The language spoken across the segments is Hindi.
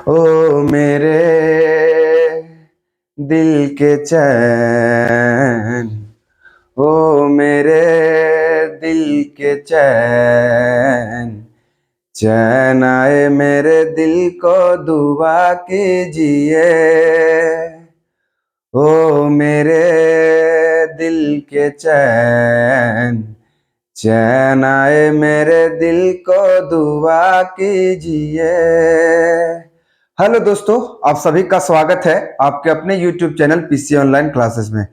ओ मेरे दिल के चैन, ओ मेरे दिल के चैन, चैन आए मेरे दिल को दुआ कीजिए। ओ मेरे दिल के चैन, चैन आए मेरे दिल को दुआ कीजिए। हेलो दोस्तों, आप सभी का स्वागत है आपके अपने YouTube channel PC online classes में।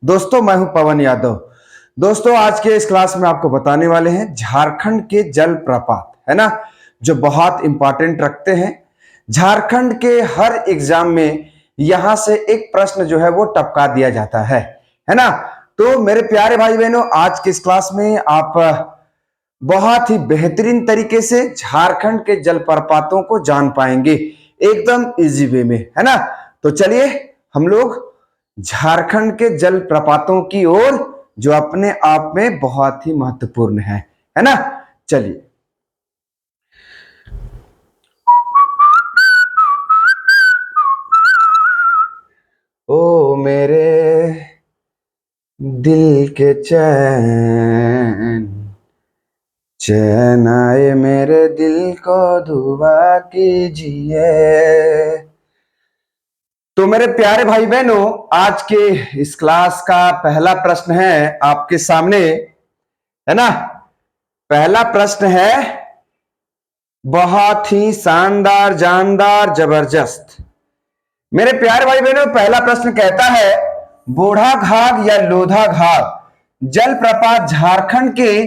दोस्तों, मैं हूं पवन यादव। दोस्तों, आज के इस क्लास में आपको बताने वाले हैं झारखंड के जलप्रपात, है ना, जो बहुत इंपॉर्टेंट रखते हैं। झारखंड के हर एग्जाम में यहां से एक प्रश्न जो है वो टपका दिया जाता है ना। तो मेरे प्यारे भाई बहनों, आज के इस क्लास में आप बहुत ही बेहतरीन तरीके से झारखंड के जलप्रपातों को जान पाएंगे, एकदम इजी वे में, है ना। तो चलिए हम लोग झारखंड के जलप्रपातों की ओर, जो अपने आप में बहुत ही महत्वपूर्ण है ना। चलिए, ओ मेरे दिल के चैन, चैन आए मेरे दिल को दुआ कीजिए। तो मेरे प्यारे भाई बहनों, आज के इस क्लास का पहला प्रश्न है आपके सामने, है ना। पहला प्रश्न है बहुत ही शानदार, जानदार, जबरदस्त। मेरे प्यारे भाई बहनों, पहला प्रश्न कहता है बूढ़ा घाघ या लोधा घाघ जलप्रपात झारखंड के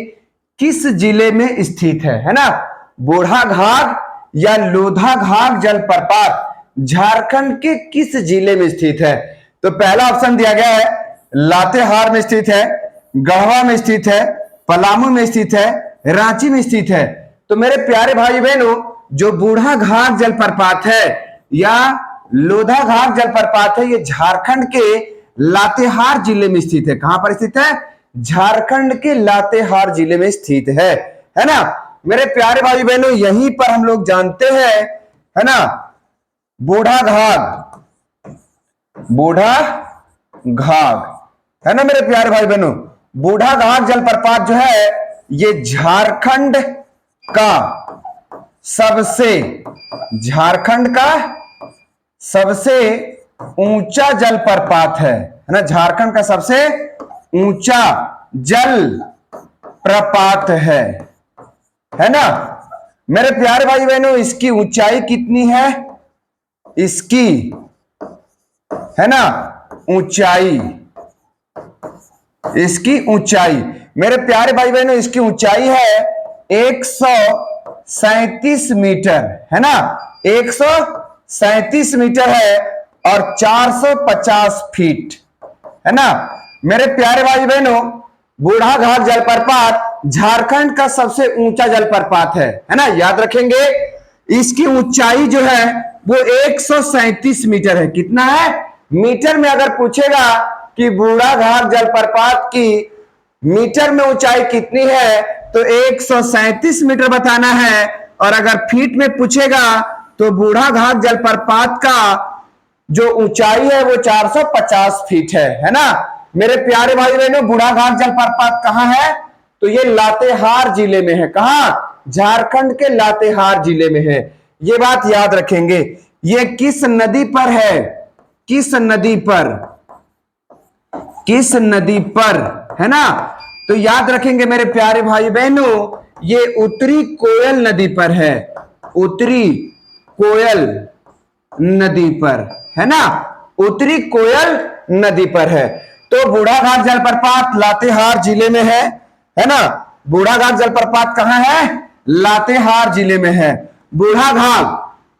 किस जिले में स्थित है ना। बूढ़ा घाघ या लोधा घाघ जलप्रपात झारखंड के किस जिले में स्थित है। तो पहला ऑप्शन दिया गया है लातेहार में स्थित है, गढ़वा में स्थित है, पलामू में स्थित है, रांची में स्थित है। तो मेरे प्यारे भाई बहनों, जो बूढ़ा घाघ जलप्रपात है या लोधा घाघ जलप्रपात है, ये झारखंड के लातेहार जिले में स्थित है। कहां पर स्थित है? झारखंड के लातेहार जिले में स्थित है ना। मेरे प्यारे भाई बहनों, यहीं पर हम लोग जानते हैं, है ना, बूढ़ा घाघ, बूढ़ा घाघ, है ना। मेरे प्यारे भाई बहनों, बूढ़ा घाघ जलप्रपात जो है ये झारखंड का सबसे, झारखंड का सबसे ऊंचा जलप्रपात है ना। झारखंड का सबसे ऊंचा जल प्रपात है ना। मेरे प्यारे भाई बहनों, इसकी ऊंचाई कितनी है? इसकी, है ना, ऊंचाई, इसकी ऊंचाई, मेरे प्यारे भाई बहनों, इसकी ऊंचाई है 137 मीटर, है ना। 137 मीटर है और 450 फीट, है ना। मेरे प्यारे भाई बहनों, बूढ़ा घाघ जलप्रपात झारखंड का सबसे ऊंचा जलप्रपात है ना। याद रखेंगे, इसकी ऊंचाई जो है वो 137 मीटर है। कितना है? मीटर में अगर पूछेगा कि बूढ़ा घाघ जलप्रपात की मीटर में ऊंचाई कितनी है, तो 137 मीटर बताना है। और अगर फीट में पूछेगा तो बूढ़ा घाघ जलप्रपात का जो ऊंचाई है वो 450 फीट है ना। मेरे प्यारे भाई बहनों, बूढ़ा घाघ जलप्रपात कहां है? तो ये लातेहार जिले में है। कहां? झारखंड के लातेहार जिले में है। ये बात याद रखेंगे। ये किस नदी पर है? किस नदी पर? किस नदी पर, है ना। तो याद रखेंगे मेरे प्यारे भाई बहनों, ये उत्तरी कोयल नदी पर है। उत्तरी कोयल नदी पर, है ना, उत्तरी कोयल नदी पर है। तो बूढ़ा घाघ जलप्रपात लातेहार जिले में है ना। बूढ़ा घाघ जलप्रपात कहां है? लातेहार जिले में है। बूढ़ा घाघ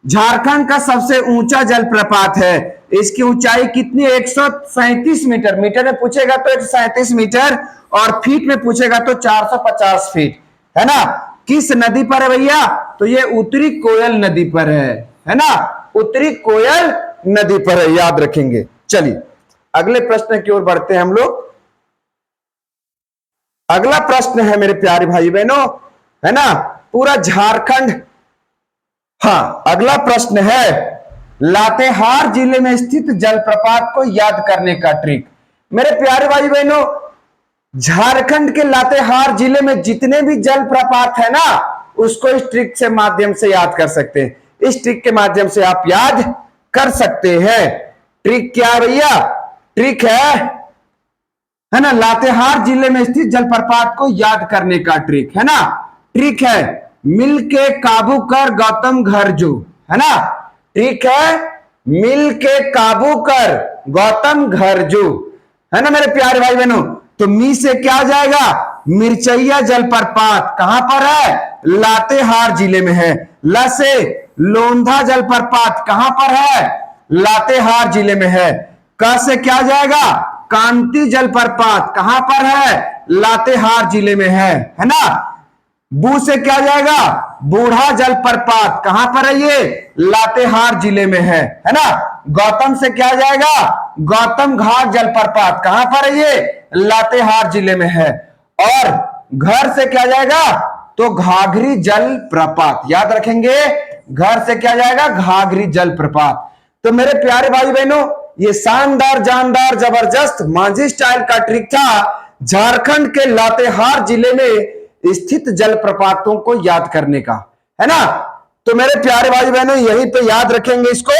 झारखंड का सबसे ऊंचा जलप्रपात है। इसकी ऊंचाई कितनी? 137 मीटर। मीटर में पूछेगा तो 137 मीटर और फीट में पूछेगा तो 450 फीट, है ना। किस नदी पर है भैया? तो ये उत्तरी कोयल नदी पर है ना। उत्तरी कोयल नदी पर है, याद रखेंगे। चलिए अगले प्रश्न की ओर बढ़ते हैं हम लोग। अगला प्रश्न है मेरे प्यारे भाई बहनों, है ना, पूरा झारखंड हाँ, अगला प्रश्न है, लातेहार जिले में स्थित जलप्रपात को याद करने का ट्रिक। मेरे प्यारे भाई बहनों, झारखंड के लातेहार जिले में जितने भी जलप्रपात है ना, उसको इस ट्रिक से माध्यम से याद कर सकते हैं। इस ट्रिक के माध्यम से आप याद कर सकते हैं। ट्रिक क्या है भैया? ट्रिक है ना, लातेहार जिले में स्थित जलप्रपात को याद करने का ट्रिक है ना। ट्रिक है मिल के काबू कर गौतम घरजू, है ना। ट्रिक है मिल के काबू कर गौतम घरजू, है ना मेरे प्यारे भाई बहनों। तो मी से क्या आ जाएगा? मिर्चैया जलप्रपात कहां पर है? लातेहार जिले में है। ल से लोंधा जलप्रपात कहां पर है? लातेहार जिले में है। क से क्या आ जाएगा? कांति जलप्रपात कहां पर है? लातेहार जिले में है ना। बू से क्या आ जाएगा? बूढ़ा जलप्रपात कहां पर है? ये लातेहार जिले में है ना। गौतम से क्या आ जाएगा? गौतम घाट जलप्रपात कहां पर है? ये लातेहार जिले में है। और घर से क्या जाएगा? तो घाघरी जलप्रपात, याद रखेंगे। घर से क्या जाएगा? घाघरी जलप्रपात। तो मेरे प्यारे भाई बहनों, ये शानदार जानदार जबरदस्त मांझी स्टाइल का ट्रिक था झारखंड के लातेहार जिले में स्थित जलप्रपातों को याद करने का, है ना। तो मेरे प्यारे भाई बहनों, यहीं पे याद रखेंगे इसको।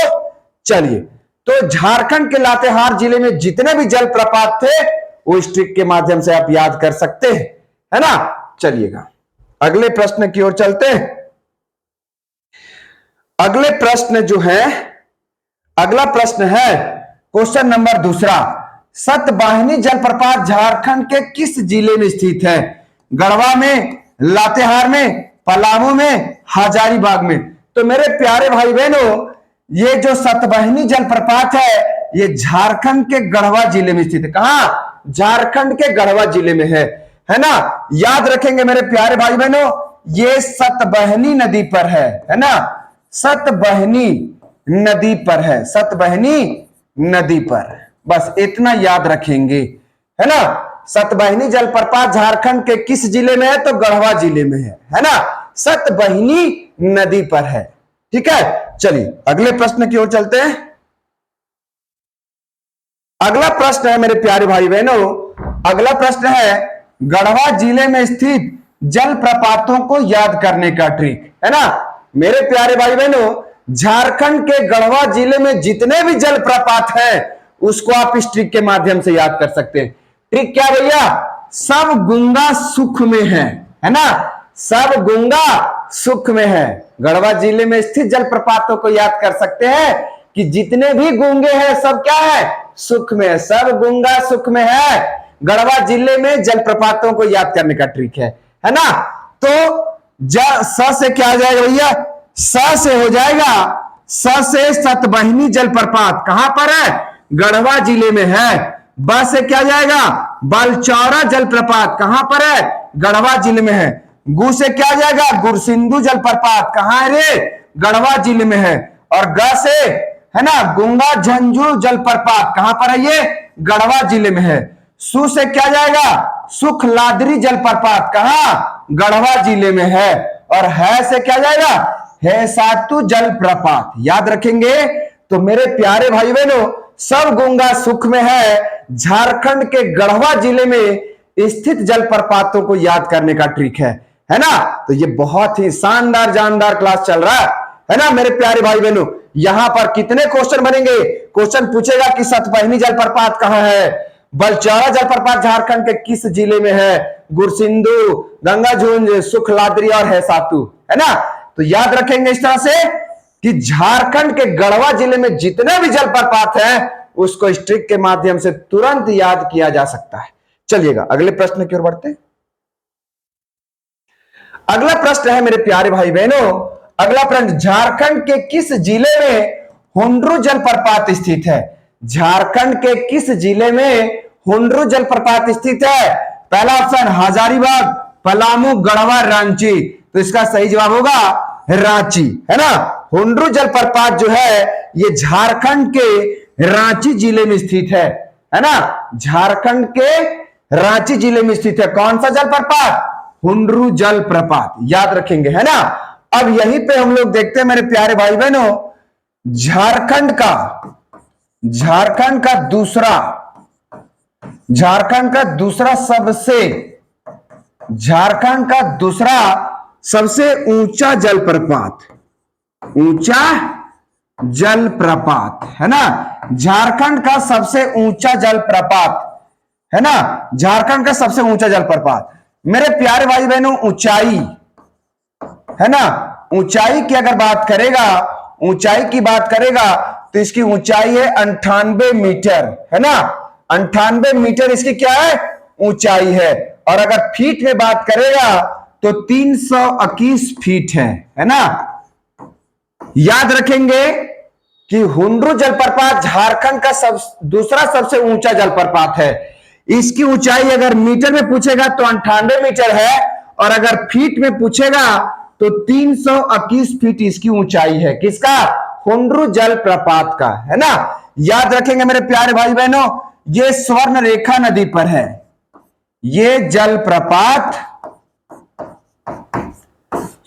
चलिए, तो झारखंड के लातेहार जिले में जितने भी जलप्रपात थे वो इस ट्रिक के माध्यम से आप याद कर सकते हैं, है ना। चलिएगा अगले प्रश्न की ओर चलते हैं। अगले प्रश्न जो है, अगला प्रश्न है क्वेश्चन नंबर दूसरा, सतवाहिनी जलप्रपात झारखंड के किस जिले में स्थित है? गढ़वा में, लातेहार में, पलामू में, हजारीबाग में। तो मेरे प्यारे भाई बहनों, ये जो सतवाहिनी जलप्रपात है ये झारखंड के गढ़वा जिले में स्थित है। कहां? झारखंड के गढ़वा जिले में है ना। याद रखेंगे मेरे प्यारे भाई बहनों, ये सतवाहिनी नदी पर है ना। सतवाहिनी नदी पर है, सतवाहिनी नदी पर, बस इतना याद रखेंगे, है ना। सतवाहिनी जलप्रपात झारखंड के किस जिले में है? तो गढ़वा जिले में है ना। सतवाहिनी नदी पर है, ठीक है। चलिए अगले प्रश्न की ओर चलते हैं। अगला प्रश्न है मेरे प्यारे भाई बहनों, अगला प्रश्न है गढ़वा जिले में स्थित जलप्रपातों को याद करने का ट्रिक, है ना। मेरे प्यारे भाई बहनों, झारखंड के गढ़वा जिले में जितने भी जलप्रपात हैं उसको आप इस ट्रिक के माध्यम से याद कर सकते हैं। ट्रिक क्या भैया? सब गुंगा सुख में है ना। सब गुंगा सुख में है। गढ़वा जिले में स्थित जलप्रपातों को याद कर सकते हैं कि जितने भी गूंगे हैं सब क्या है? सुख में है। सब गुंगा सुख में है। गढ़वा जिले में जलप्रपातों को याद करने का ट्रिक है ना। तो स से क्या आ जाएगा भैया? स से हो जाएगा, स से सतवाहिनी जलप्रपात कहां पर है? गढ़वा जिले में है। ब से क्या जाएगा? बलचौरा जलप्रपात कहां पर है? गढ़वा जिले में है। गु से क्या जाएगा? गुरसिंधु जलप्रपात कहां है रे? गढ़वा जिले में है। और ग से है ना, गुंगा झंझू जलप्रपात कहां पर है? ये गढ़वा जिले में है। सु से क्या जाएगा? सुखलादरी जलप्रपात कहां? गढ़वा जिले में है। और है से क्या जाएगा? है सातु जलप्रपात, याद रखेंगे। तो मेरे प्यारे भाई बहनों, सब गुंगा सुख में है। झारखंड के गढ़वा जिले में स्थित जलप्रपातों को याद करने का ट्रिक है ना। तो ये बहुत ही शानदार जानदार क्लास चल रहा है ना मेरे प्यारे भाई बहनों। यहां पर कितने क्वेश्चन बनेंगे? क्वेश्चन पूछेगा कि सतवाहिनी जलप्रपात कहां है? बलचौरा जलप्रपात झारखंड के किस जिले में है? गुरसिंधु, गंगाझुंझ, सुखलादरी और है सातु, है ना। तो याद रखेंगे इस तरह से कि झारखंड के गढ़वा जिले में जितने भी जलप्रपात हैं उसको इस ट्रिक के माध्यम से तुरंत याद किया जा सकता है। चलिएगा अगले प्रश्न की ओर बढ़ते हैं। अगला प्रश्न है मेरे प्यारे भाई बहनों, अगला प्रश्न, झारखंड के किस जिले में हुंड्रू जलप्रपात स्थित है? झारखंड के किस जिले में हुंड्रू जलप्रपात स्थित है? पहला ऑप्शन हजारीबाग, पलामू, गढ़वा, रांची। तो इसका सही जवाब होगा रांची, है ना। हुंड्रू जलप्रपात जो है ये झारखंड के रांची जिले में स्थित है ना। झारखंड के रांची जिले में स्थित है। कौन सा जलप्रपात? हुंड्रू जलप्रपात, याद रखेंगे, है ना। अब यहीं पे हम लोग देखते हैं मेरे प्यारे भाई बहनों, झारखंड का झारखंड का दूसरा झारखंड का दूसरा सबसे झारखंड का दूसरा सबसे ऊंचा जलप्रपात, ऊंचा जलप्रपात है ना, झारखंड का सबसे ऊंचा जलप्रपात है ना, झारखंड का सबसे ऊंचा जलप्रपात। मेरे प्यारे भाई बहनों, ऊंचाई है ना, ऊंचाई की अगर बात करेगा, ऊंचाई की बात करेगा तो इसकी ऊंचाई है 98 मीटर है ना, 98 मीटर इसकी क्या है, ऊंचाई है। और अगर फीट में बात करेगा तो 321 फीट है ना। याद रखेंगे कि हुंड्रू जलप्रपात झारखंड का दूसरा सबसे ऊंचा जलप्रपात है। इसकी ऊंचाई अगर मीटर में पूछेगा तो 98 मीटर है, और अगर फीट में पूछेगा तो 321 फीट इसकी ऊंचाई है। किसका, हुंड्रू जलप्रपात का है ना। याद रखेंगे मेरे प्यारे भाई बहनों, ये स्वर्ण रेखा नदी पर है, ये जलप्रपात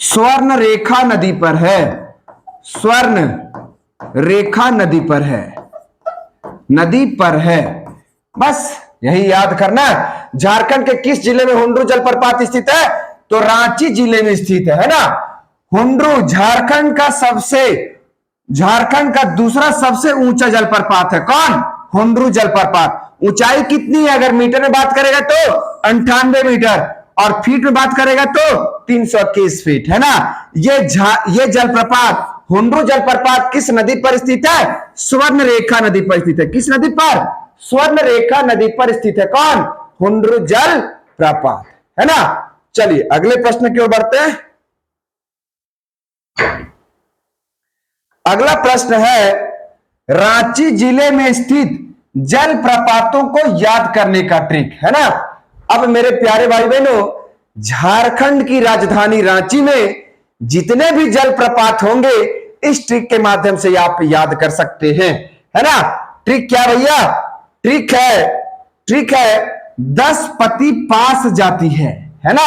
स्वर्ण रेखा नदी पर है, स्वर्ण रेखा नदी पर है, नदी पर है। बस यही याद करना। झारखंड के किस जिले में हुंड्रू जलप्रपात स्थित है, तो रांची जिले में स्थित है ना। हुंड्रू झारखंड का दूसरा सबसे ऊंचा जलप्रपात है। कौन, हुंड्रू जलप्रपात। ऊंचाई कितनी है, अगर मीटर में बात करेगा तो 98 मीटर, और फीट में बात करेगा तो 321 फीट है ना। ये जलप्रपात, हुंड्रू जलप्रपात किस नदी पर स्थित है, स्वर्ण रेखा नदी पर स्थित है। किस नदी पर, स्वर्ण रेखा नदी पर स्थित है। कौन, हुंड्रू जलप्रपात है ना। चलिए अगले प्रश्न की ओर बढ़ते हैं। अगला प्रश्न है, रांची जिले में स्थित जलप्रपातों को याद करने का ट्रिक है ना। अब मेरे प्यारे भाई बहनों, झारखंड की राजधानी रांची में जितने भी जलप्रपात होंगे इस ट्रिक के माध्यम से आप याद कर सकते हैं है ना। ट्रिक क्या भैया, ट्रिक है 10 पति पास जाती है ना।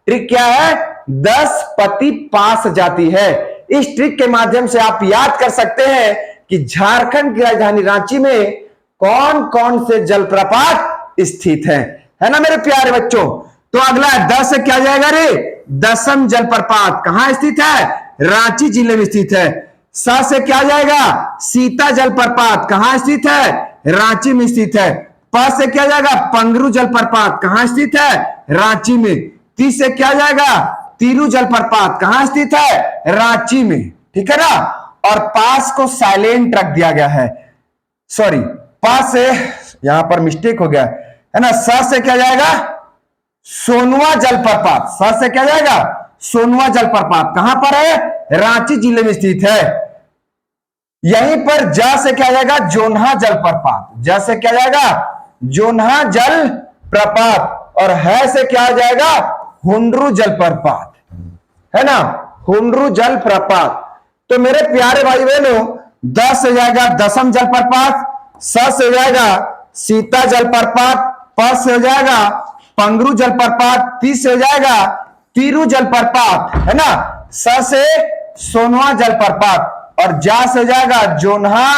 ट्रिक क्या है, 10 पति पास जाती है। इस ट्रिक के माध्यम से आप याद कर सकते हैं कि झारखंड की राजधानी रांची में कौन कौन से जलप्रपात स्थित है ना मेरे प्यारे बच्चों। तो अगला 10 से क्या जाएगा रे, दसम जलप्रपात कहां स्थित है, रांची जिले में स्थित है। 7 से क्या जाएगा, सीता जलप्रपात कहां स्थित है, रांची में स्थित है। 5 से क्या जाएगा, पंगरू जलप्रपात कहां स्थित है, रांची में। 30 से क्या जाएगा, तिरू जलप्रपात कहां स्थित है, रांची में। ठीक है ना। और पास को साइलेंट रख दिया गया है, सॉरी पास से यहां पर मिस्टेक हो गया है ना। 7 से क्या जाएगा, सोनवा जलप्रपात। 7 से क्या जाएगा, सोनवा जलप्रपात कहां पर है, रांची जिले में स्थित है। यहीं पर जा से क्या जाएगा, जोन्हा जलप्रपात। जा से क्या जाएगा, जोन्हा जलप्रपात। और है से क्या आ जाएगा, हुंड्रू जलप्रपात है ना, हुंड्रू जलप्रपात। तो मेरे प्यारे भाई बहनों, 10 से जाएगा दसम जलप्रपात, 7 से जाएगा सीता जलप्रपात, 5 से हो जाएगा पंगरू जलप्रपात, 30 से हो जाएगा तिरू जलप्रपात है ना। 6 से सोनवा जलप्रपात, और जा से हो जाएगा जोन्हा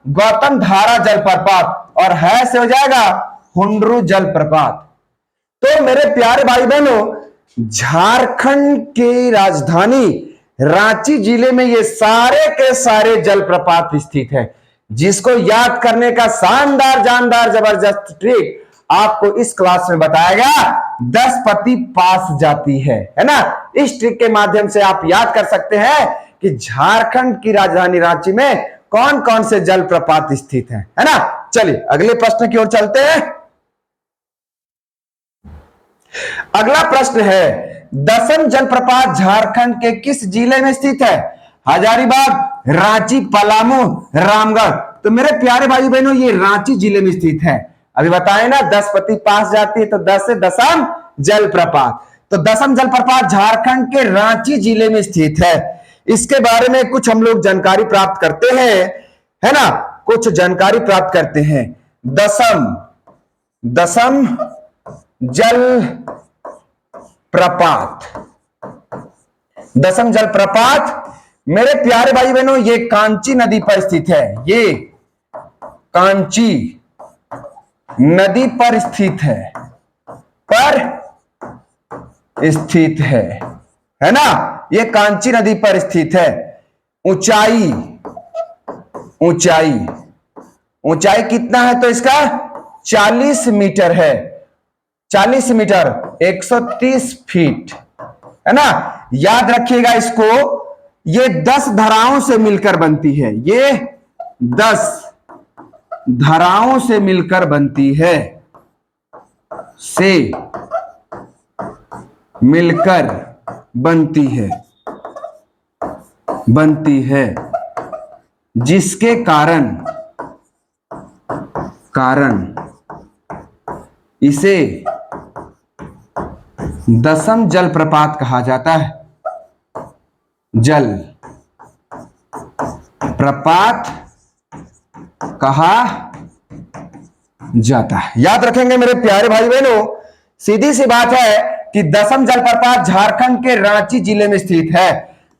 गौतम धारा जलप्रपात, और है से हो जाएगा हुंड्रू जलप्रपात। तो मेरे प्यारे भाई बहनों, झारखंड की राजधानी रांची जिले में ये सारे के सारे जलप्रपात स्थित है, जिसको याद करने का शानदार जानदार जबरदस्त ट्रिक आपको इस क्लास में बताया गया। 10 पति पास जाती है ना। इस ट्रिक के माध्यम से आप याद कर सकते हैं कि झारखंड की राजधानी रांची में कौन कौन से जलप्रपात स्थित है ना। चलिए अगले प्रश्न की ओर चलते हैं। अगला प्रश्न है, दसम जलप्रपात झारखंड के किस जिले में स्थित है, हजारीबाग, रांची, पलामू, रामगढ़। तो मेरे प्यारे भाई बहनों, ये रांची जिले में स्थित है। अभी बताए ना 10 पति पास जाती है, तो 10 से दसम जलप्रपात। तो दसम जलप्रपात झारखंड के रांची जिले में स्थित है। इसके बारे में कुछ हम लोग जानकारी प्राप्त करते हैं है ना, कुछ जानकारी प्राप्त करते हैं। दसम जल प्रपात दसम जलप्रपात मेरे प्यारे भाई बहनों ये कांची नदी पर स्थित है। ये कांची नदी पर स्थित है ना। ये कांची नदी पर स्थित है। ऊंचाई कितना है तो इसका 40 मीटर है। 40 मीटर 130 फीट है ना। याद रखिएगा इसको, ये 10 धाराओं से मिलकर बनती है। ये 10 धाराओं से मिलकर बनती है, बनती है जिसके कारण इसे दसम जलप्रपात कहा जाता है। जल प्रपात कहा जाता है। याद रखेंगे मेरे प्यारे भाई बहनों, सीधी सी बात है कि दसम जलप्रपात झारखंड के रांची जिले में स्थित है।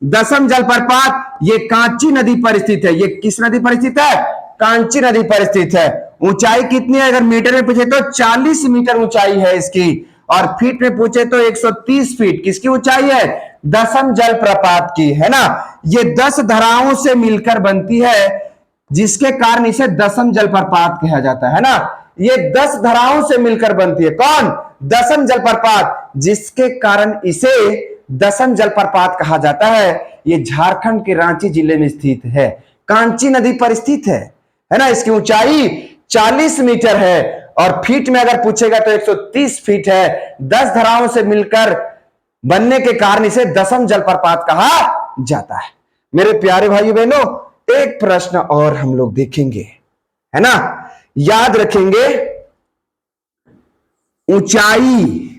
दसम जलप्रपात ये कांची नदी पर स्थित है। ये किस नदी पर स्थित है? कांची नदी पर स्थित है। ऊंचाई कितनी है अगर मीटर में पूछे तो 40 मीटर ऊंचाई है इसकी, और फीट में पूछे तो 130 फीट। किसकी ऊंचाई है? दसम जलप्रपात की, है ना। ये 10 धाराओं से मिलकर बनती है जिसके कारण इसे दसम जलप्रपात कहा जाता है ना। ये 10 धाराओं से मिलकर बनती है। कौन? दसम जलप्रपात, जिसके कारण इसे दसम जलप्रपात कहा जाता है। ये झारखंड के रांची जिले में स्थित है, कांची नदी पर स्थित है ना। इसकी ऊंचाई 40 मीटर है और फीट में अगर पूछेगा तो 130 फीट है। 10 धाराओं से मिलकर बनने के कारण इसे दसम जलप्रपात कहा जाता है। मेरे प्यारे भाई बहनों, एक प्रश्न और हम लोग देखेंगे, है ना। याद रखेंगे, ऊंचाई,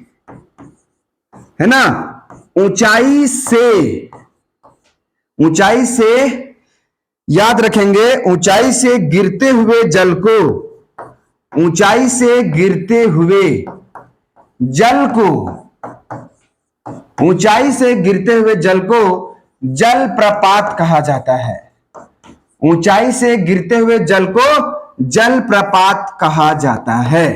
है ना, ऊंचाई से याद रखेंगे, ऊंचाई से गिरते हुए जल को, ऊंचाई से गिरते हुए जल को, ऊंचाई से गिरते हुए जल को जलप्रपात कहा जाता है। ऊंचाई से गिरते हुए जल को जलप्रपात कहा जाता है,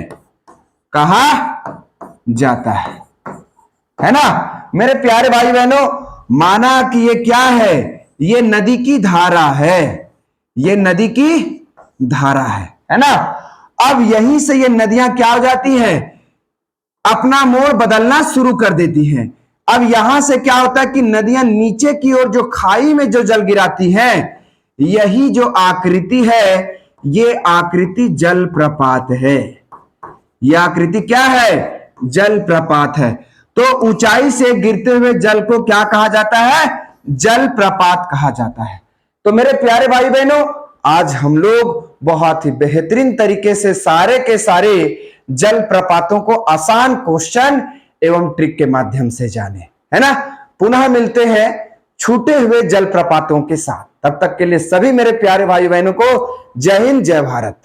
है ना। मेरे प्यारे भाई बहनों, माना कि ये क्या है? ये नदी की धारा है। ये नदी की धारा है ना। अब यहीं से ये नदियां क्या हो जाती हैं? अपना मोड़ बदलना शुरू कर देती हैं। अब यहां से क्या होता है कि नदियां नीचे की ओर जो खाई में जो जल गिराती हैं, यही जो आकृति है, ये आकृति जलप्रपात है। यह आकृति क्या है? जलप्रपात है। तो ऊंचाई से गिरते हुए जल को क्या कहा जाता है? जलप्रपात कहा जाता है। तो मेरे प्यारे भाई बहनों, आज हम लोग बहुत ही बेहतरीन तरीके से सारे के सारे जलप्रपातों को आसान क्वेश्चन एवं ट्रिक के माध्यम से जाने, है ना। पुनः मिलते हैं छूटे हुए जलप्रपातों के साथ। तब तक के लिए सभी मेरे प्यारे भाई बहनों को जय हिंद, जय भारत।